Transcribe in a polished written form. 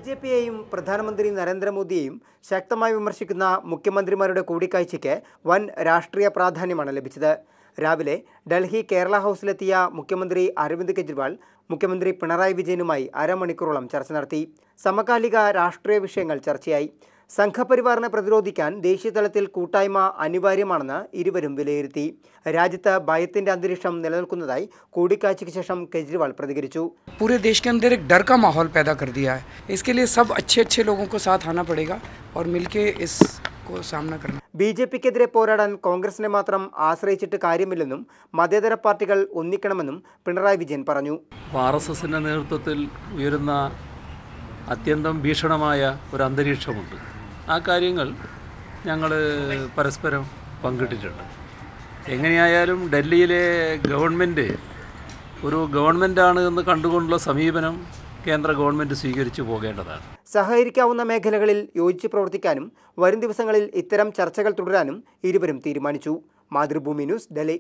ബിജെപിയെയും പ്രധാനമന്ത്രി നരേന്ദ്രമോദിയെയും ശക്തമായി വിമർശിക്കുന്ന മുഖ്യമന്ത്രിമാരുടെ കൂടിക്കാഴ്ചയ്ക്ക് വൻ രാഷ്ട്രീയ പ്രാധാന്യമാണ് ലഭിച്ചത്. രാവിലെ ഡൽഹി കേരള ഹൗസിലെത്തിയ മുഖ്യമന്ത്രി അരവിന്ദ് കെജ്രിവാൾ മുഖ്യമന്ത്രി പിണറായി വിജയനുമായി അരമണിക്കൂറോളം ചർച്ച നടത്തി. സമകാലിക രാഷ്ട്രീയ വിഷയങ്ങൾ ചർച്ചയായി. സംഘപരിവാറിനെ പ്രതിരോധിക്കാൻ ദേശീയതലത്തിൽ കൂട്ടായ്മ അനിവാര്യമാണെന്ന് ഇരുവരും വിലയിരുത്തി. രാജ്യത്ത് ഭയത്തിന്റെ അന്തരീക്ഷം നിലനിൽക്കുന്നതായി കൂടിക്കാഴ്ചയ്ക്ക് ശേഷം കെജ്രിവാൾ പ്രതികരിച്ചു. पूरे देश के अंदर एक डर का माहौल पैदा कर दिया है. इसके लिए सब अच्छे लोगों को साथ आना पड़ेगा और मिलके इसको सामना करना. ബിജെപിക്കെതിരെ പോരാടാൻ കോൺഗ്രസിനെ മാത്രം ആശ്രയിച്ചിട്ട് കാര്യമില്ലെന്നും മതേതര പാർട്ടികൾ ഒന്നിക്കണമെന്നും പിണറായി വിജയൻ പറഞ്ഞു. ആർഎസ്എസിന്റെ നേതൃത്വത്തിൽ ഉയരുന്ന അത്യന്തം ഭീഷണമായ ഒരു അന്തരീക്ഷമുണ്ട്. ആ കാര്യങ്ങൾ ഞങ്ങൾ പരസ്പരം പങ്കിട്ടിട്ടുണ്ട്. എങ്ങനെയായാലും ഡൽഹിയിലെ ഗവൺമെൻറ് ഒരു ഗവൺമെൻറ്റാണ് എന്ന് കണ്ടുകൊണ്ടുള്ള സമീപനം കേന്ദ്ര ഗവൺമെൻറ് സ്വീകരിച്ചു പോകേണ്ടതാണ്. സഹകരിക്കാവുന്ന മേഖലകളിൽ യോജിച്ച് പ്രവർത്തിക്കാനും വരും ദിവസങ്ങളിൽ ഇത്തരം ചർച്ചകൾ തുടരാനും ഇരുവരും തീരുമാനിച്ചു. മാതൃഭൂമി ന്യൂസ്, ഡൽഹി.